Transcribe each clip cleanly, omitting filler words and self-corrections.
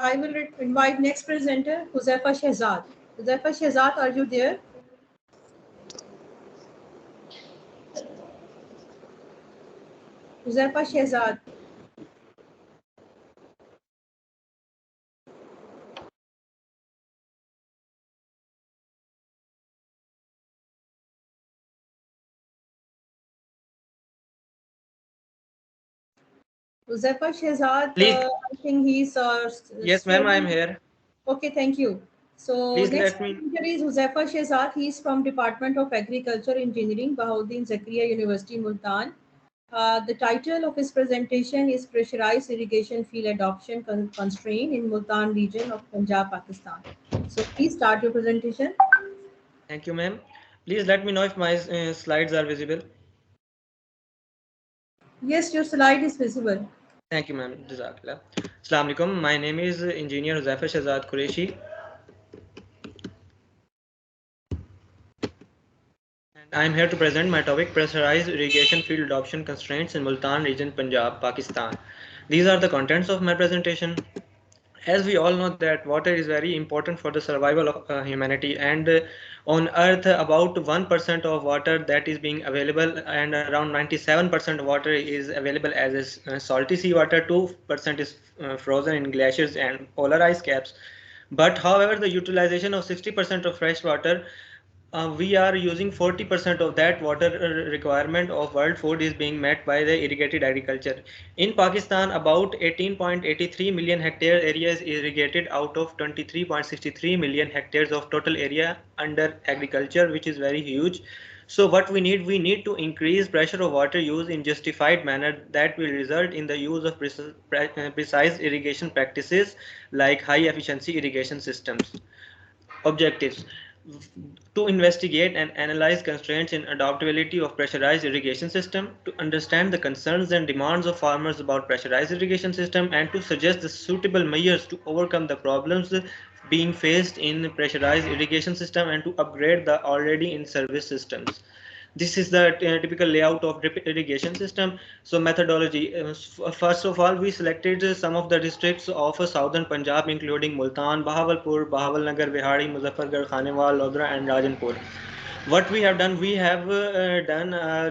I will invite next presenter, Huzaifa Shahzad. Huzaifa Shahzad, are you there? Huzaifa Shahzad. Huzaifa Shahzad, Please, I think he's yes, ma'am, I am student. here. Okay, thank you. So Please next let me. presenter is Huzaifa Shahzad. He is from Department of Agriculture Engineering, Bahauddin Zakariya University, Multan. The title of his presentation is Pressurized Irrigation Field Adoption Constraint in Multan region of Punjab, Pakistan. So please start your presentation. Thank you, ma'am. Please let me know if my slides are visible. Yes, your slide is visible. Thank you, ma'am. Jazakallah. Assalamu alaikum. My name is Engineer Huzaifa Shahzad Qureshi, and I am here to present my topic: Pressurized Irrigation Field Adoption Constraints in Multan region, Punjab, Pakistan. These are the contents of my presentation. As we all know that water is very important for the survival of humanity, and on earth about 1% of water that is being available, and around 97% of water is available as salty seawater. 2% is frozen in glaciers and polar ice caps. But however, the utilization of 60% of fresh water, we are using 40% of that water requirement of world food is being met by the irrigated agriculture. In Pakistan, about 18.83 million hectare area is irrigated out of 23.63 million hectares of total area under agriculture, which is very huge. So what we need to increase pressure of water use in justified manner that will result in the use of precise irrigation practices like high efficiency irrigation systems. Objectives: to investigate and analyze constraints in adaptability of pressurized irrigation system, to understand the concerns and demands of farmers about pressurized irrigation system, and to suggest the suitable measures to overcome the problems being faced in pressurized irrigation system and to upgrade the already in service systems. This is the typical layout of drip irrigation system. So methodology, first of all we selected some of the districts of southern Punjab including Multan, Bahawalpur, Bahawalnagar, Vihari, Muzaffargarh, Khanewal, Lodra and Rajanpur. What we have done, we have done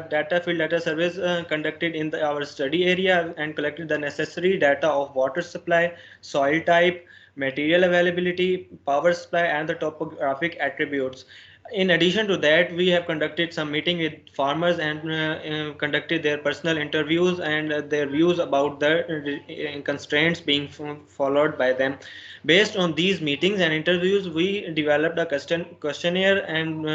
data field data surveys conducted in our study area and collected the necessary data of water supply, soil type, material availability, power supply and the topographic attributes. In addition to that, we have conducted some meeting with farmers and conducted their personal interviews and their views about the constraints being followed by them. Based on these meetings and interviews, we developed a questionnaire, and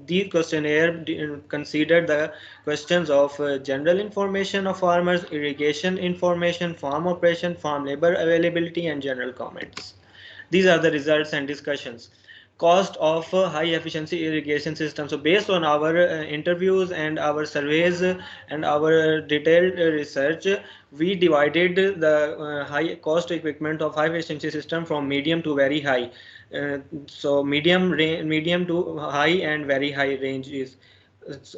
the questionnaire considered the questions of general information of farmers, irrigation information, farm operation, farm labor availability, and general comments. These are the results and discussions. Cost of high efficiency irrigation system. So based on our interviews and our surveys and our detailed research, we divided the high cost equipment of high efficiency system from medium to very high. So medium to high and very high range is.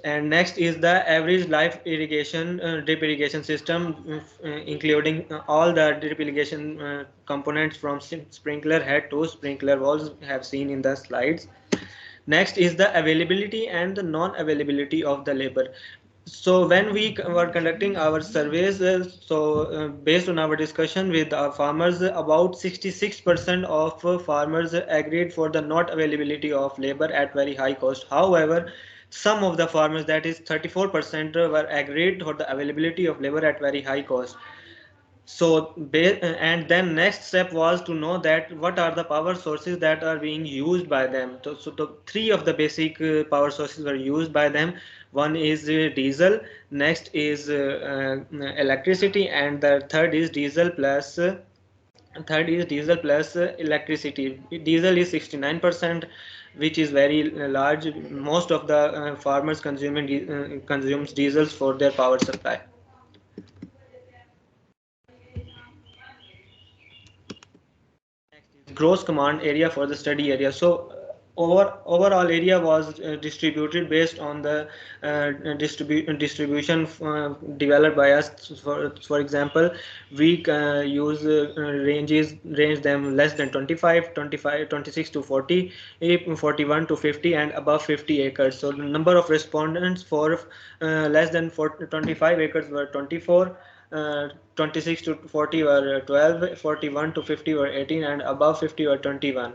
And next is the average life irrigation drip irrigation system, including all the drip irrigation components from sprinkler head to sprinkler valves have seen in the slides. Next is the availability and the non-availability of the labor. So when we were conducting our surveys, based on our discussion with our farmers, about 66% of farmers agreed for the not availability of labor at very high cost. However, some of the farmers, that is 34%, were agreed for the availability of labor at very high cost. So and then next step was to know that what are the power sources that are being used by them. So the three of the basic power sources were used by them. One is diesel, next is electricity, and the third is diesel plus electricity. Diesel is 69%, which is very large. Most of the farmers consumes diesels for their power supply. Gross command area for the study area. So overall area was distributed based on the distribution developed by us. For example, we use range them less than 25, 25, 26 to 40, 41 to 50, and above 50 acres. So the number of respondents for less than 40, 25 acres were 24. 26 to 40 were 12, 41 to 50 were 18, and above 50 were 21.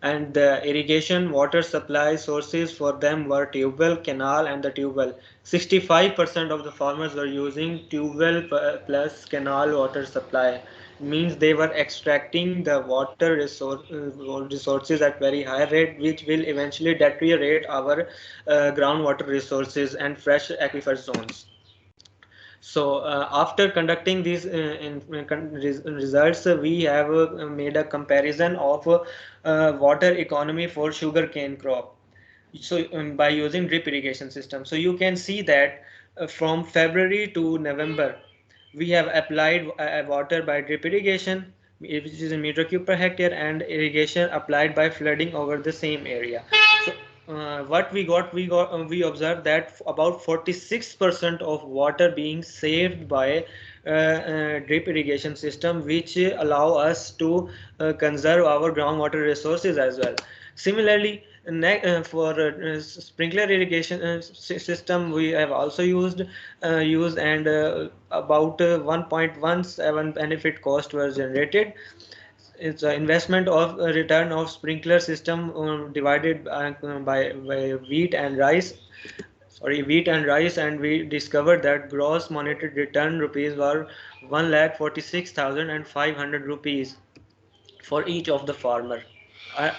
And the irrigation water supply sources for them were tube well, canal, and the tube well. 65% of the farmers were using tube well plus canal water supply. Means they were extracting the water resources at very high rate, which will eventually deteriorate our groundwater resources and fresh aquifer zones. So after conducting these results, we have made a comparison of water economy for sugarcane crop. So by using drip irrigation system, so you can see that from February to November, we have applied water by drip irrigation, which is a meter cube per hectare, and irrigation applied by flooding over the same area. So what we observed that about 46% of water being saved by drip irrigation system, which allow us to conserve our groundwater resources as well. Similarly, for sprinkler irrigation system, we have also used, and about 1.17 benefit cost was generated. It's an investment of return of sprinkler system divided by wheat and rice. Sorry, wheat and rice, and we discovered that gross monetary return rupees were 1,46,500 rupees for each of the farmer,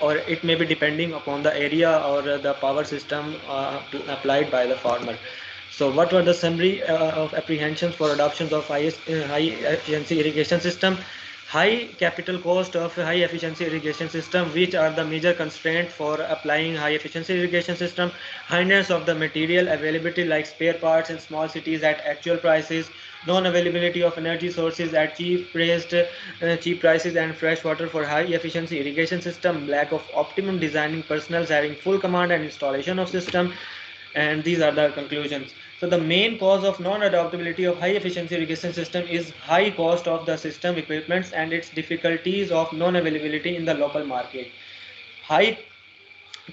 or it may be depending upon the area or the power system applied by the farmer. So what were the summary of apprehensions for adoptions of high efficiency irrigation system? High capital cost of high efficiency irrigation system, which are the major constraint for applying high efficiency irrigation system. Highness of the material availability like spare parts in small cities at actual prices, non-availability of energy sources at cheap prices, and fresh water for high efficiency irrigation system, lack of optimum designing personnel having full command and installation of system. And these are the conclusions. So the main cause of non-adaptability of high efficiency irrigation system is high cost of the system equipments and its difficulties of non-availability in the local market. High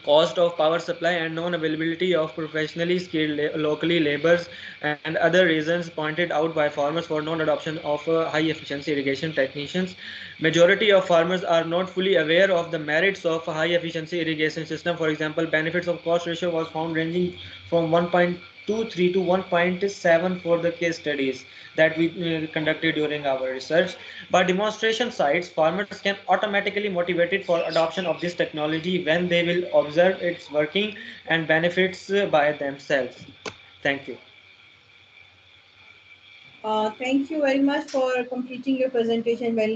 cost of power supply and non-availability of professionally skilled locally laborers and other reasons pointed out by farmers for non-adoption of high efficiency irrigation technicians. Majority of farmers are not fully aware of the merits of high efficiency irrigation system. For example, benefits of cost ratio was found ranging from 1.23 to 1.7 for the case studies that we conducted during our research. By demonstration sites, farmers can automatically motivated for adoption of this technology when they will observe its working and benefits by themselves. Thank you. Thank you very much for completing your presentation very